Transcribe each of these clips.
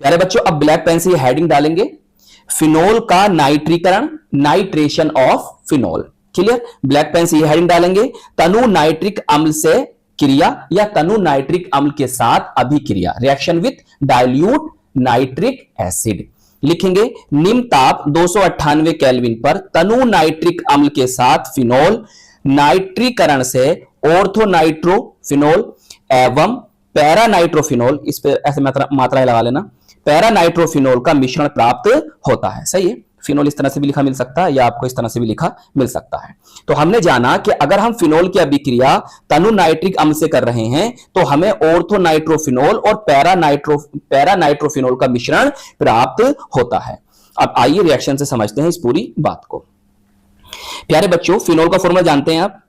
प्यारे बच्चों अब ब्लैक पेन से ये हेडिंग डालेंगे, फिनोल का नाइट्रीकरण, nitration of phenol. Clear? Black pen से ये हेडिंग डालेंगे, तनु नाइट्रिक अम्ल से क्रिया या तनु नाइट्रिक अम्ल के साथ अभिक्रिया, reaction with dilute nitric acid. लिखेंगे निम्न ताप 298 केल्विन पर तनु नाइट्रिक अम्ल के साथ फिनोल नाइट्रीकरण से ऑर्थोनाइट्रोफिनोल एवं पैरानाइट्रोफिनोल, इस पे ऐसे मात्राएं लगा लेना, पैरानाइट्रोफिनोल का मिश्रण प्राप्त होता है। सही है? फिनोल इस तरह से भी लिखा मिल सकता है या आपको इस तरह से भी लिखा मिल सकता है। तो हमने जाना कि अगर हम फिनोल की अभिक्रिया तनु नाइट्रिक अम्ल से कर रहे हैं तो हमें ऑर्थोनाइट्रोफिनोल और पैरानाइट्रोफिनोल का मिश्रण प्राप्त होता है। अब आइए रिएक्शन से समझते हैं इस पूरी बात को। प्यारे बच्चों, फिनोल का फॉर्मूला जानते हैं आप?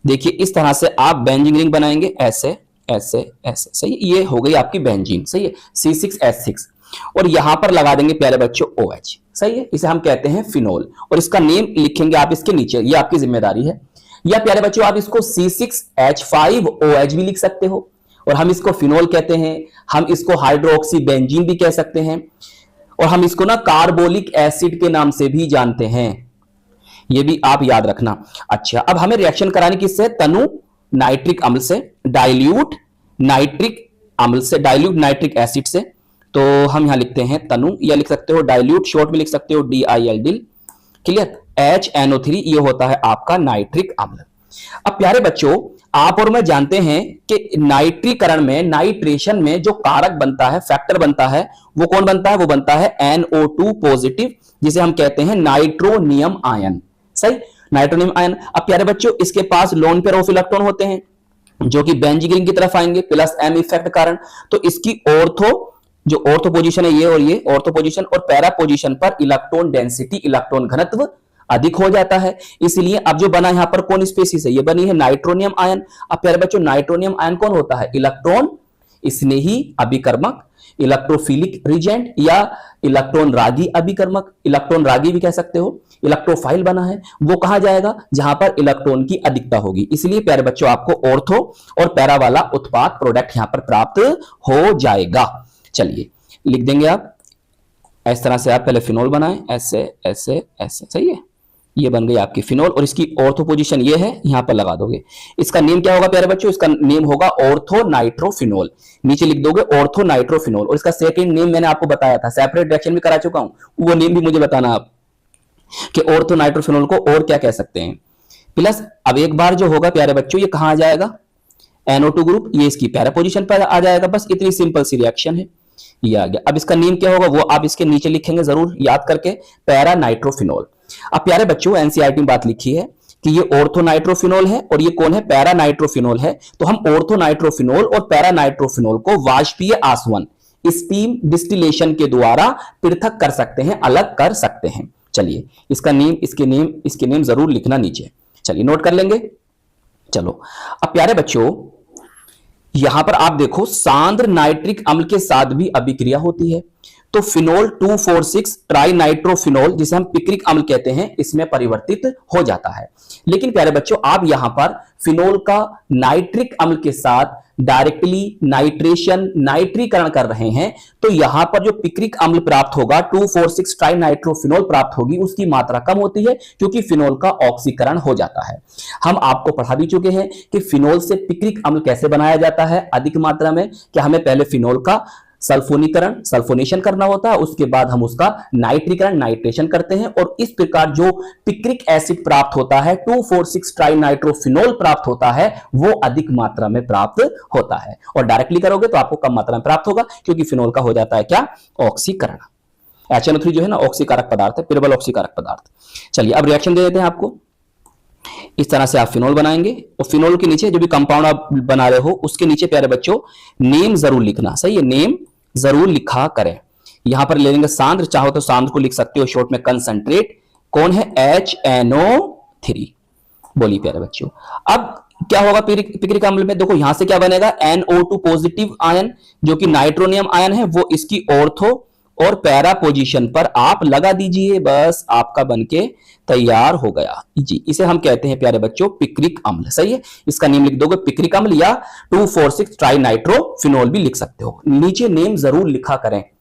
देखिए इस तरह से आप बेंजीन रिंग बनाएंगे, ऐसे ऐसे ऐसे। सही, ये हो गई आपकी बेंजीन। सही है? C6H6 और यहां पर लगा देंगे प्यारे बच्चों OH। सही है? इसे हम कहते हैं फिनोल और इसका नेम लिखेंगे आप इसके नीचे, ये आपकी जिम्मेदारी है। या प्यारे बच्चों आप इसको C6H5OH भी लिख सकते हो और हम इसको फिनोल कहते हैं, हम इसको हाइड्रोक्सी बेंजीन भी कह सकते हैं और हम इसको ना कार्बोलिक एसिड के नाम से भी जानते हैं। ये भी आप याद रखना। अच्छा, अब हमें रिएक्शन करानी किससे? तनु नाइट्रिक अम्ल से, डाइल्यूट नाइट्रिक अम्ल से, डाइल्यूट नाइट्रिक एसिड से। तो हम यहां लिखते हैं तनु, या लिख सकते हो डाइल्यूट, शॉर्ट में लिख सकते हो DIL। क्लियर? HNO3 ये होता है आपका नाइट्रिक अम्ल। अब प्यारे बच्चों आप और मैं जानते हैं कि नाइट्रीकरण में, नाइट्रेशन में जो कारक बनता है, फैक्टर बनता है, वो कौन बनता है? वो बनता है NO2 पॉजिटिव, जिसे हम कहते हैं नाइट्रोनियम आयन। सही? Nitronium ion. अब प्यारे बच्चों इसके पास लोन पेयर ऑफ इलेक्ट्रॉन होते हैं जो कि बेंजीन रिंग की तरफ आएंगे प्लस M इफेक्ट कारण। तो इसकी जो ऑर्थो पोजीशन है ये और ये ऑर्थो पोजीशन और पैरा पोजीशन पर इलेक्ट्रॉन डेंसिटी, इलेक्ट्रॉन घनत्व अधिक हो जाता है। इसलिए अब जो बना यहां पर कौन स्पीशीज है? ये बनी है नाइट्रोनियम आयन। अब प्यारे बच्चों नाइट्रोनियम आयन कौन होता है? इलेक्ट्रॉन स्नेही अभिकर्मक, इलेक्ट्रोफिलिक रिजेंट या इलेक्ट्रॉन रागी अभिकर्मक, इलेक्ट्रॉन रागी भी कह सकते हो। इलेक्ट्रोफाइल बना है, वो कहां जाएगा? जहां पर इलेक्ट्रॉन की अधिकता होगी। इसलिए प्यारे बच्चों आपको ऑर्थो और पैरा वाला उत्पाद प्रोडक्ट यहां पर प्राप्त हो जाएगा। चलिए लिख देंगे आप इस तरह से। आप पहले फिनोल बनाएं, ऐसे ऐसे ऐसे। सही है? ये बन गई आपकी फिनोल और इसकी ऑर्थो पोजीशन ये है, यहां पर लगा दोगे। इसका नेम क्या होगा प्यारे बच्चों? इसका नेम होगा ऑर्थोनाइट्रोफिनोल। नीचे लिख दोगे ऑर्थोनाइट्रोफिनोल और इसका सेकंड नेम मैंने आपको बताया था, सेपरेट रिएक्शन भी करा चुका हूं, वो नेम भी मुझे बताना आप कि ऑर्थोनाइट्रोफिनोल को और क्या कह सकते हैं। प्लस अब एक बार जो होगा प्यारे बच्चों ये कहां आ जाएगा? NO2 ग्रुप, ये इसकी पैरा पोजीशन पर आ जाएगा। बस इतनी सिंपल सी रिएक्शन है, ये आ गया। अब इसका नेम क्या होगा वो आप इसके नीचे लिखेंगे जरूर याद करके, पैरानाइट्रोफिनोल। अब प्यारे बच्चों एनसीईआरटी में बात लिखी है कि ये ऑर्थोनाइट्रोफिनोल है और ये कौन है? पैरानाइट्रोफिनोल है। तो हम ऑर्थोनाइट्रोफिनोल और पैरानाइट्रोफिनोल को वाष्पीय आसवन, स्टीम डिस्टिलेशन के द्वारा पृथक कर सकते हैं, अलग कर सकते हैं। चलिए इसका नेम, इसके नेम जरूर लिखना नीचे। चलिए नोट कर लेंगे। चलो अब प्यारे बच्चों यहां पर आप देखो सांद्र नाइट्रिक अम्ल के साथ भी अभिक्रिया होती है। तो फिनोल 2,4,6 ट्राइनाइट्रोफिनोल, जिसे हम पिक्रिक अम्ल कहते हैं, इसमें परिवर्तित हो जाता है। लेकिन प्यारे बच्चों आप यहां पर फिनोल का नाइट्रिक अम्ल के साथ डायरेक्टली नाइट्रेशन, नाइट्रीकरण कर रहे हैं, तो यहां पर जो पिक्रिक अम्ल प्राप्त होगा 2,4,6 ट्राइनाइट्रोफिनोल प्राप्त होगी, उसकी मात्रा कम होती है क्योंकि फिनोल का ऑक्सीकरण हो जाता है। हम आपको पढ़ा भी चुके हैं कि फिनोल से पिक्रिक अम्ल कैसे बनाया जाता है अधिक मात्रा में, कि हमें पहले फिनोल का सल्फोनीकरण, सल्फोनेशन करना होता है, उसके बाद हम उसका नाइट्रीकरण, नाइट्रेशन करते हैं और इस प्रकार जो पिक्रिक एसिड प्राप्त होता है 2,4,6 ट्राइनाइट्रोफिनोल प्राप्त होता है, वो अधिक मात्रा में प्राप्त होता है। और डायरेक्टली करोगे तो आपको कम मात्रा में प्राप्त होगा क्योंकि फिनोल का हो जाता है क्या? ऑक्सीकरण। HNO3 जो है ना ऑक्सीकारक पदार्थ है, पिरबल ऑक्सीकारक पदार्थ। चलिए अब रिएक्शन दे देते हैं आपको। इस तरह से आप फिनोल बनाएंगे और फिनोल के नीचे जो भी कंपाउंड आप बना रहे हो उसके नीचे प्यारे बच्चों नेम जरूर लिखना। सही है? नेम जरूर लिखा करें। यहां पर ले लेंगे सांद्र, चाहो तो सांद्र को लिख सकते हो शॉर्ट में कंसंट्रेट। कौन है? HNO3। बोलिए प्यारे बच्चों अब क्या होगा पिक्रिक अम्ल में? देखो यहां से क्या बनेगा? NO2 पॉजिटिव आयन जो कि नाइट्रोनियम आयन है, वो इसकी ऑर्थो और पैरा पोजीशन पर आप लगा दीजिए, बस आपका बनके तैयार हो गया जी। इसे हम कहते हैं प्यारे बच्चों पिक्रिक अम्ल। सही है? इसका नेम लिख दोगे पिक्रिक अम्ल या 2,4,6 ट्राइनाइट्रोफिनोल भी लिख सकते हो। नीचे नेम जरूर लिखा करें,